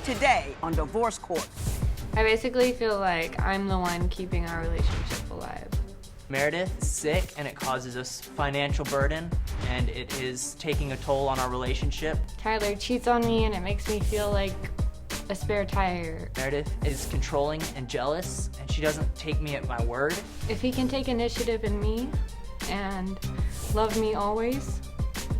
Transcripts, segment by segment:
today on Divorce Court. I basically feel like I'm the one keeping our relationship alive. Meredith is sick and it causes us financial burden and it is taking a toll on our relationship. Tyler cheats on me and it makes me feel like a spare tire. Meredith is controlling and jealous and she doesn't take me at my word. If he can take initiative in me and love me always,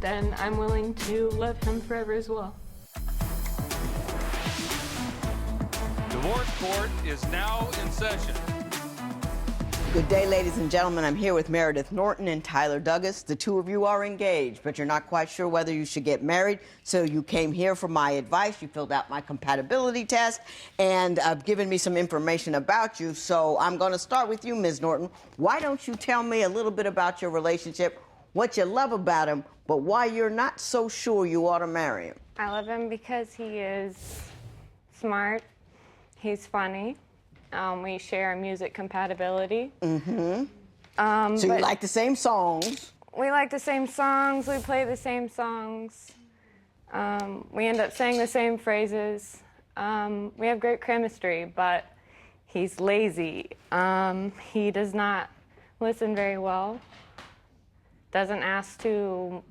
then I'm willing to love him forever as well. Divorce Court is now in session. Good day, ladies and gentlemen. I'm here with Meredith Norton and Tyler Douglas. The two of you are engaged, but you're not quite sure whether you should get married, so you came here for my advice. You filled out my compatibility test and given me some information about you. So I'm going to start with you, Ms. Norton. Why don't you tell me a little bit about your relationship, what you love about him, but why you're not so sure you ought to marry him? I love him because he is smart, he's funny. We share music compatibility. So you like the same songs? We like the same songs, we play the same songs. We end up saying the same phrases. We have great chemistry, but he's lazy. He does not listen very well. Doesn't ask to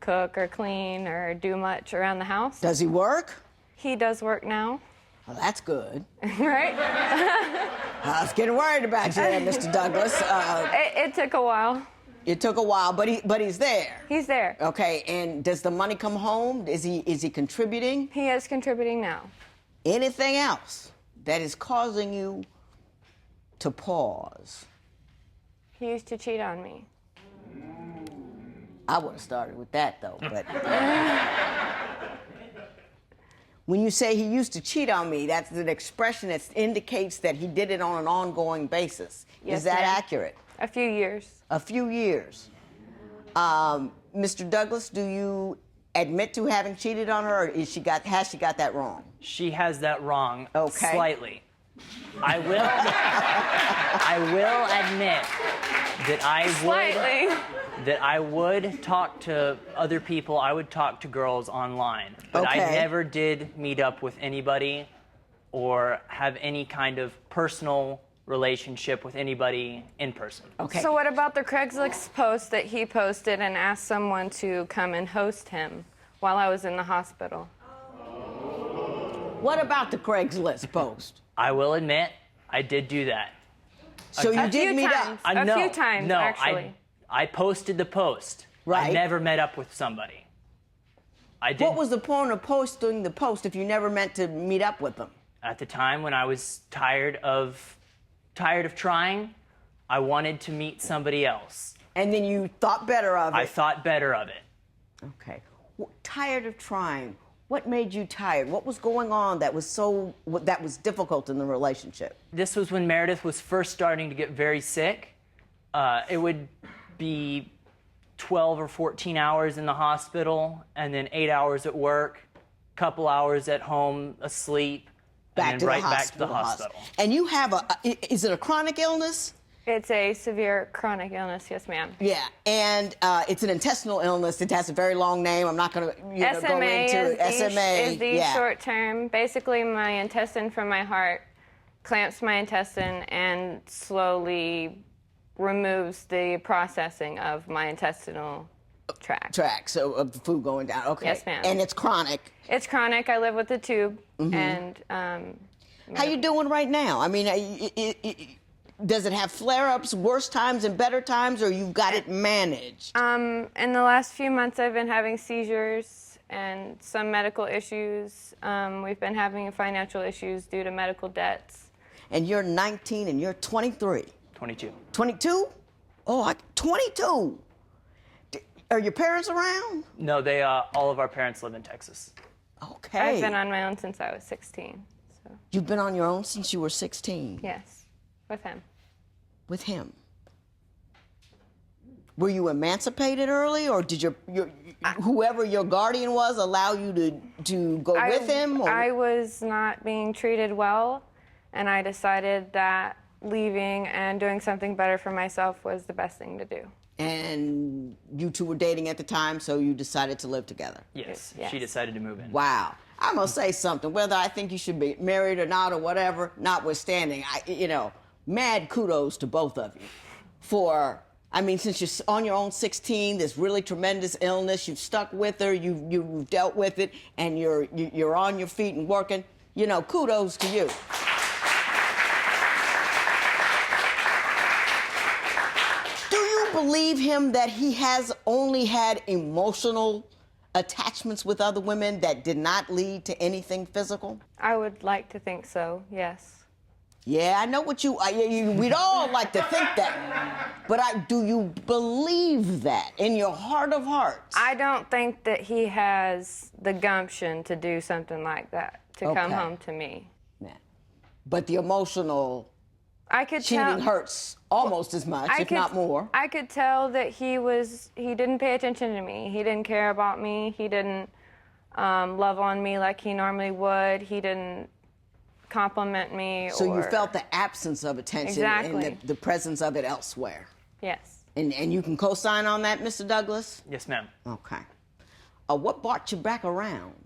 cook or clean or do much around the house. Does he work? He does work now. Well, that's good. Right? I was getting worried about you there, Mr. Douglas. It took a while. It took a while, but he's there. He's there. Okay, and does the money come home? Is he contributing? He is contributing now. Anything else that is causing you to pause? He used to cheat on me. I would have started with that, though, but... When you say he used to cheat on me, that's an expression that indicates that he did it on an ongoing basis. Yes, is that ma'am. accurate? A few years. A few years. Mr. Douglas, do you admit to having cheated on her, or has she got that wrong? She has that wrong Okay. slightly. I will admit that I would talk to other people. I would talk to girls online, but I Okay. never did meet up with anybody or have any kind of personal relationship with anybody in person. Okay. So what about the Craigslist post that he posted and asked someone to come and host him while I was in the hospital? What about the Craigslist post? I will admit, I did do that. So you did meet up? A few times, no, actually. I posted the post. Right. I never met up with somebody. I did. What was the point of posting the post if you never meant to meet up with them? At the time when I was tired of trying, I wanted to meet somebody else. And then you thought better of it? I thought better of it. Okay. Tired of trying. What made you tired? What was going on that was difficult in the relationship? This was when Meredith was first starting to get very sick. It would be 12 or 14 hours in the hospital, and then 8 hours at work, couple hours at home asleep, and then right back to the hospital. And you have is it a chronic illness? It's a severe chronic illness, yes, ma'am. Yeah, and it's an intestinal illness. It has a very long name. I'm not going to go into it. SMA is the short term. Basically, my intestine from my heart clamps my intestine and slowly removes the processing of my intestinal tract. So of the food going down. Okay. Yes, ma'am. And it's chronic. It's chronic. I live with a tube. And how you doing right now? I mean, does it have flare-ups, worse times and better times, or you've got it managed? in the last few months, I've been having seizures and some medical issues. We've been having financial issues due to medical debts. And you're 19 and you're 23. 22. 22? Oh, 22. Are your parents around? No, they all of our parents live in Texas. Okay. I've been on my own since I was 16. So You've been on your own since you were 16? yes, with him. With him. Were you emancipated early, or did whoever your guardian was allow you to go with him? Or? I was not being treated well, and I decided that leaving and doing something better for myself was the best thing to do. And you two were dating at the time, so you decided to live together. Yes, Yes. she decided to move in. Wow. I'm going to say something, whether I think you should be married or not or whatever, notwithstanding, mad kudos to both of you for, since you're on your own 16, this really tremendous illness, you've stuck with her, you've dealt with it, and you're on your feet and working, kudos to you. Do you believe him that he has only had emotional attachments with other women that did not lead to anything physical? I would like to think so, yes. Yeah, I know what we'd all like to think that. But do you believe that in your heart of hearts? I don't think that he has the gumption to do something like that, to come home to me. Yeah. But the emotional cheating tell, hurts almost as much, if not more. I could tell that he didn't pay attention to me. He didn't care about me. He didn't love on me like he normally would. He didn't compliment me. So you felt the absence of attention Exactly. and the presence of it elsewhere. Yes. And you can co-sign on that, Mr. Douglas? Yes, ma'am. Okay. What brought you back around?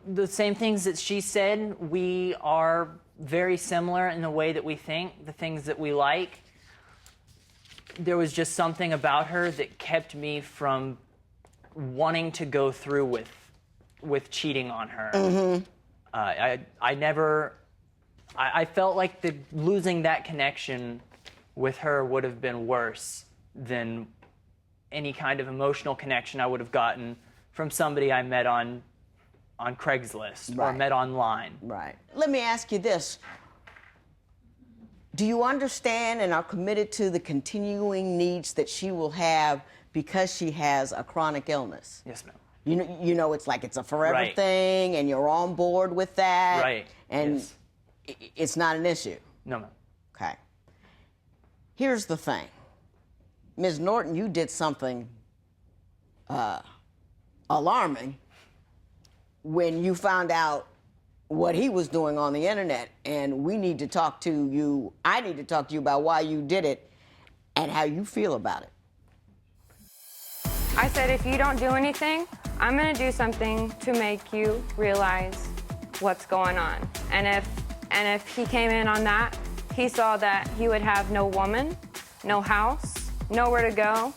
The same things that she said. We are very similar in the way that we think, the things that we like. There was just something about her that kept me from wanting to go through with cheating on her. Mm-hmm. I felt like losing that connection with her would have been worse than any kind of emotional connection I would have gotten from somebody I met on Craigslist or met online. Right. Let me ask you this. Do you understand and are committed to the continuing needs that she will have because she has a chronic illness? Yes, ma'am. It's like it's a forever Right. thing, and you're on board with that. Right. And Yes. it's not an issue. No, ma'am. Okay. Here's the thing. Ms. Norton, you did something alarming when you found out what he was doing on the internet, and we need to talk to you. I need to talk to you about why you did it and how you feel about it. I said, if you don't do anything, I'm going to do something to make you realize what's going on. And if he came in on that, he saw that he would have no woman, no house, nowhere to go,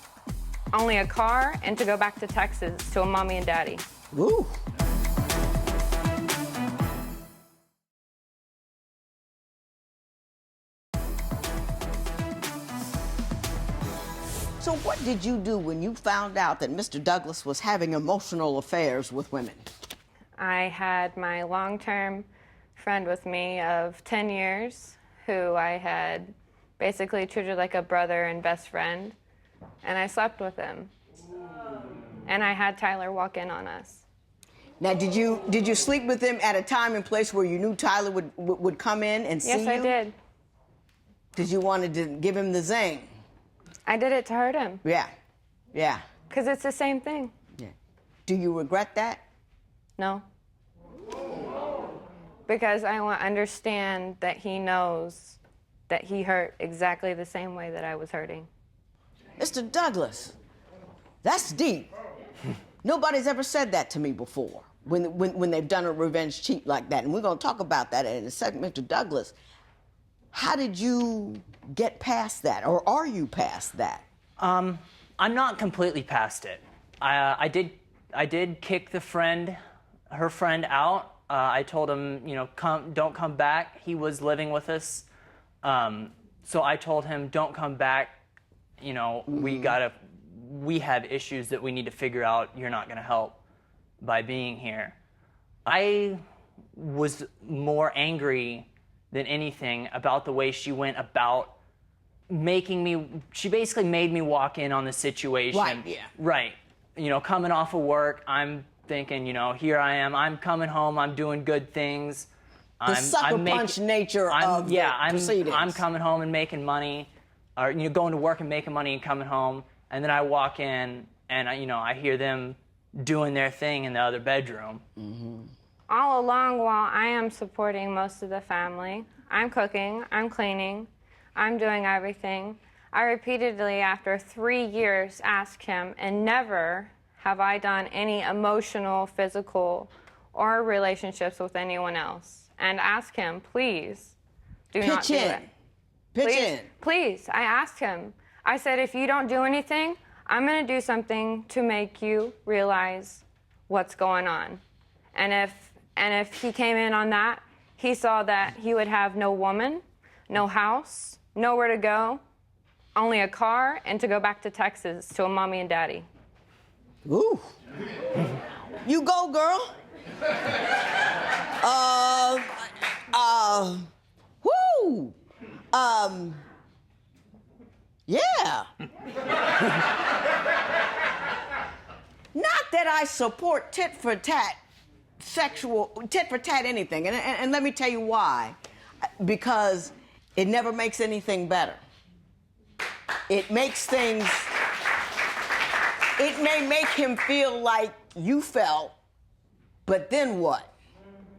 only a car, and to go back to Texas to a mommy and daddy. Woo. So what did you do when you found out that Mr. Douglas was having emotional affairs with women? I had my long-term friend with me of 10 years who I had basically treated like a brother and best friend, and I slept with him. And I had Tyler walk in on us. Now, did you sleep with him at a time and place where you knew Tyler would come in and see you? Yes, I did. Did you want to give him the zing? I did it to hurt him. Yeah. Yeah. Because it's the same thing. Yeah. Do you regret that? No. Because I want to understand that he knows that he hurt exactly the same way that I was hurting. Mr. Douglas, that's deep. Nobody's ever said that to me before when they've done a revenge cheat like that. And we're going to talk about that in a second. Mr. Douglas, how did you get past that, or are you past that? I'm not completely past it. I did kick her friend out. I told him, don't come back. He was living with us, so I told him, don't come back. We have issues that we need to figure out. You're not going to help by being here. I was more angry than anything about the way she went about she basically made me walk in on the situation. Right, yeah. Right. Coming off of work, I'm thinking, here I am, I'm coming home, I'm doing good things. The sucker punch nature of the proceedings. I'm coming home and making money, or going to work and making money and coming home, and then I walk in and I hear them doing their thing in the other bedroom. Mm-hmm. All along, while I am supporting most of the family, I'm cooking, I'm cleaning, I'm doing everything, I repeatedly, after 3 years, asked him, and never have I done any emotional, physical, or relationships with anyone else, and ask him, please, do not do it. Pitch in. Please, I asked him. I said, if you don't do anything, I'm going to do something to make you realize what's going on. And if he came in on that, he saw that he would have no woman, no house, nowhere to go, only a car, and to go back to Texas to a mommy and daddy. Ooh. You go, girl. Whoo. Yeah. Not that I support tit for tat anything. And let me tell you why. Because it never makes anything better. It makes things, it may make him feel like you felt, but then what?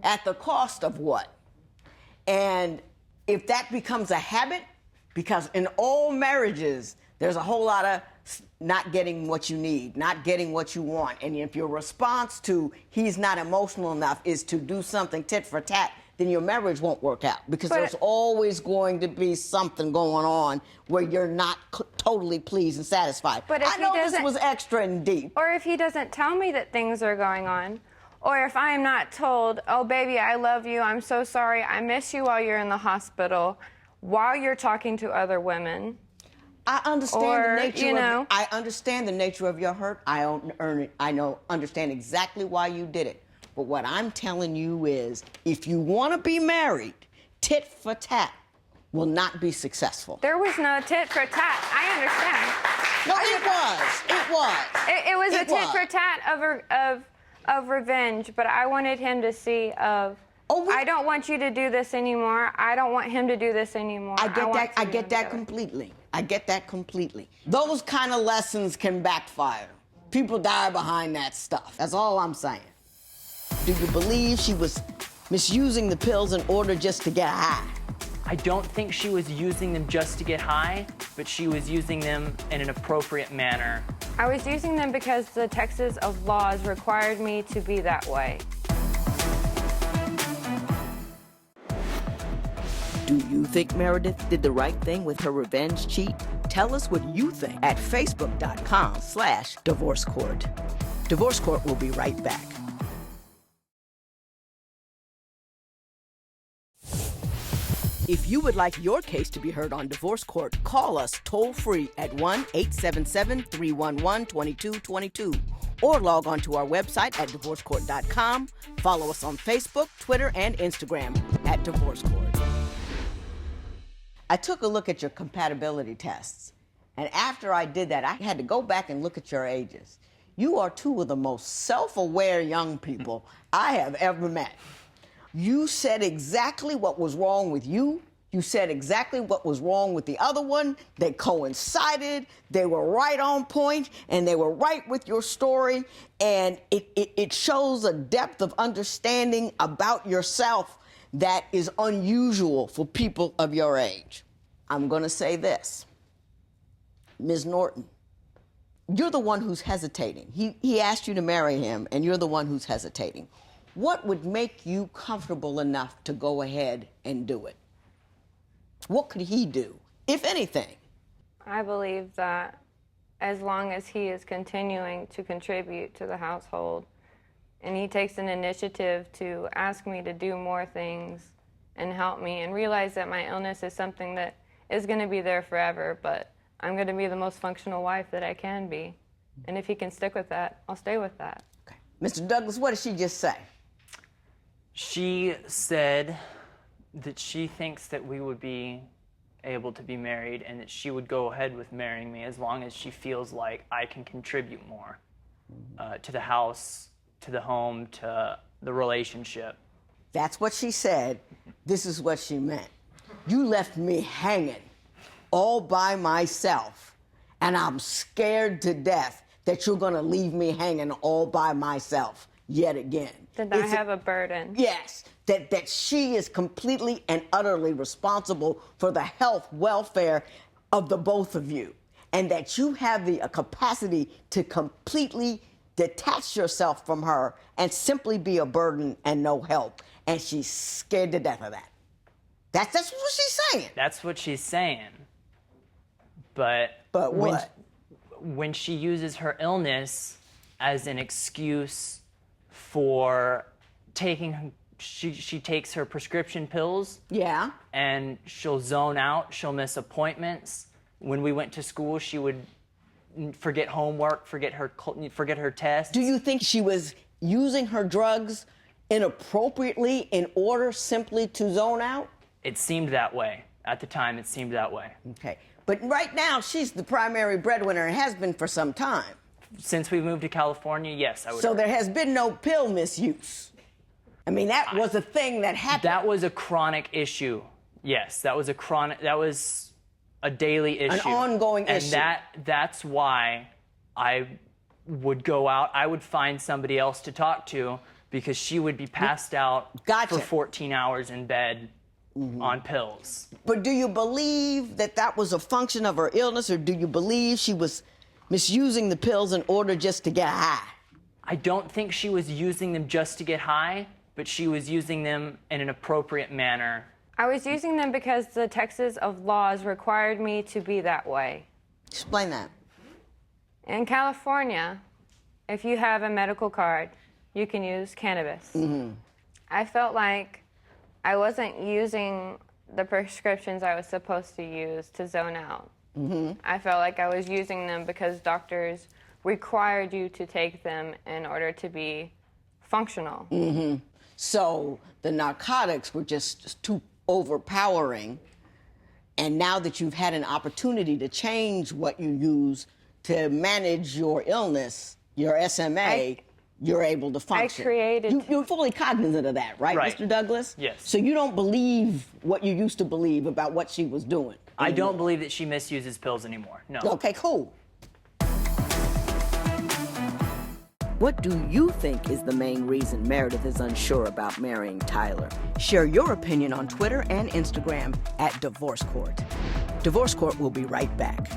At the cost of what? And if that becomes a habit, because in all marriages, there's a whole lot of not getting what you need, not getting what you want. And if your response to he's not emotional enough is to do something tit for tat, then your marriage won't work out. Because there's always going to be something going on where you're not totally pleased and satisfied. But if I know this was extra and deep. Or if he doesn't tell me that things are going on, or if I am not told, oh, baby, I love you, I'm so sorry, I miss you while you're in the hospital, while you're talking to other women. I understand the nature of I understand the nature of your hurt. I understand exactly why you did it. But what I'm telling you is, if you want to be married, tit for tat will not be successful. There was no tit for tat. I understand. No, it was. It was a tit for tat of revenge, but I wanted him to see of, I don't want you to do this anymore. I don't want him to do this anymore. I get that completely. I get that completely. Those kind of lessons can backfire. People die behind that stuff. That's all I'm saying. Do you believe she was misusing the pills in order just to get high? I don't think she was using them just to get high, but she was using them in an appropriate manner. I was using them because the Texas of laws required me to be that way. Do you think Meredith did the right thing with her revenge cheat? Tell us what you think at facebook.com/Divorce Court. Divorce Court will be right back. If you would like your case to be heard on Divorce Court, call us toll-free at 1-877-311-2222 or log on to our website at divorcecourt.com. Follow us on Facebook, Twitter, and Instagram at Divorce Court. I took a look at your compatibility tests, and after I did that, I had to go back and look at your ages. You are two of the most self-aware young people I have ever met. You said exactly what was wrong with you. You said exactly what was wrong with the other one. They coincided. They were right on point, and they were right with your story. And it shows a depth of understanding about yourself that is unusual for people of your age. I'm going to say this. Ms. Norton, you're the one who's hesitating. He asked you to marry him, and you're the one who's hesitating. What would make you comfortable enough to go ahead and do it? What could he do, if anything? I believe that as long as he is continuing to contribute to the household and he takes an initiative to ask me to do more things and help me and realize that my illness is something that is going to be there forever, but I'm going to be the most functional wife that I can be. And if he can stick with that, I'll stay with that. Okay. Mr. Douglas, what did she just say? She said that she thinks that we would be able to be married and that she would go ahead with marrying me as long as she feels like I can contribute more to the house, to the home, to the relationship. That's what she said. This is what she meant. You left me hanging all by myself, and I'm scared to death that you're going to leave me hanging all by myself yet again. Did I have a burden? Yes, that she is completely and utterly responsible for the health, welfare, of the both of you, and that you have the capacity to completely detach yourself from her and simply be a burden and no help. And she's scared to death of that. That's what she's saying. That's what she's saying. But what? When she uses her illness as an excuse for taking, she takes her prescription pills. Yeah. And she'll zone out. She'll miss appointments. When we went to school, she would forget homework, forget her tests. Do you think she was using her drugs inappropriately in order simply to zone out? It seemed that way. At the time, it seemed that way. Okay. But right now, she's the primary breadwinner and has been for some time. Since we moved to California, yes, I would. So there has been no pill misuse. I mean, that was a thing that happened. That was a chronic issue. Yes, that was a daily issue. An ongoing issue. And that's why I would go out. I would find somebody else to talk to because she would be passed out for 14 hours in bed on pills. But do you believe that that was a function of her illness, or do you believe she was misusing the pills in order just to get high? I don't think she was using them just to get high, but she was using them in an appropriate manner. I was using them because the Texas of laws required me to be that way. Explain that. In California, if you have a medical card, you can use cannabis. Mm-hmm. I felt like I wasn't using the prescriptions I was supposed to use to zone out. Mm-hmm. I felt like I was using them because doctors required you to take them in order to be functional. Mm-hmm. So the narcotics were just too overpowering, and now that you've had an opportunity to change what you use to manage your illness, your SMA, you're able to function. You're fully cognizant of that, right, Mr. Douglas? Yes. So you don't believe what you used to believe about what she was doing? I don't believe that she misuses pills anymore, no. Okay, cool. What do you think is the main reason Meredith is unsure about marrying Tyler? Share your opinion on Twitter and Instagram at Divorce Court. Divorce Court will be right back.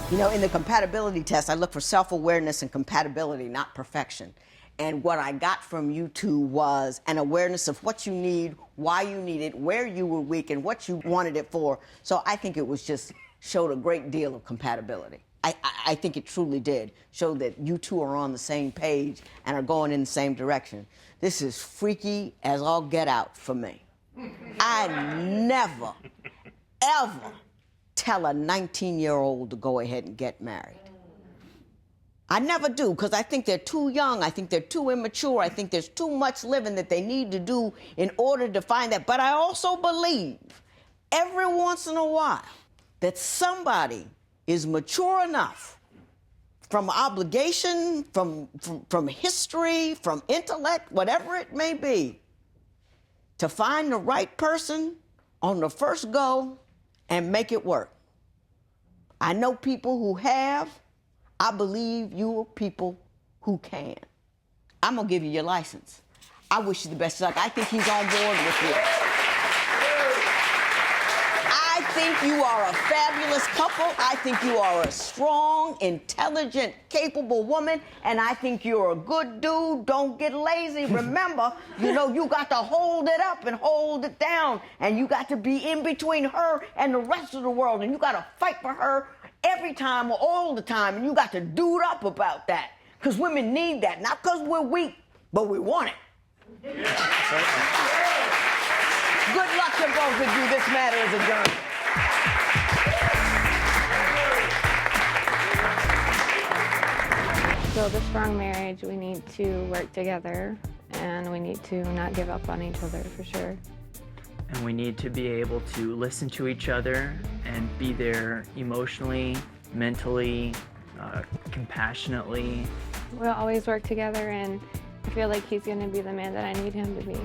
You know, in the compatibility test, I look for self-awareness and compatibility, not perfection. And what I got from you two was an awareness of what you need, why you need it, where you were weak, and what you wanted it for. So I think it was just showed a great deal of compatibility. I think it truly did. Showed that you two are on the same page and are going in the same direction. This is freaky as all get out for me. I never, ever tell a 19-year-old to go ahead and get married. I never do, because I think they're too young. I think they're too immature. I think there's too much living that they need to do in order to find that. But I also believe every once in a while that somebody is mature enough from obligation, from history, from intellect, whatever it may be, to find the right person on the first go and make it work. I know people who have. I believe you are people who can. I'm going to give you your license. I wish you the best luck. I think he's on board with you. I think you are a fabulous couple. I think you are a strong, intelligent, capable woman. And I think you're a good dude. Don't get lazy. Remember, you know, you got to hold it up and hold it down. And you got to be in between her and the rest of the world. And you got to fight for her every time or all the time, and you got to dude up about that. Because women need that, not because we're weak, but we want it. Yeah. Good luck to both of you. This matter is adjourned. To build a strong marriage, we need to work together, and we need to not give up on each other, for sure. And we need to be able to listen to each other and be there emotionally, mentally, compassionately. We'll always work together, and I feel like he's going to be the man that I need him to be.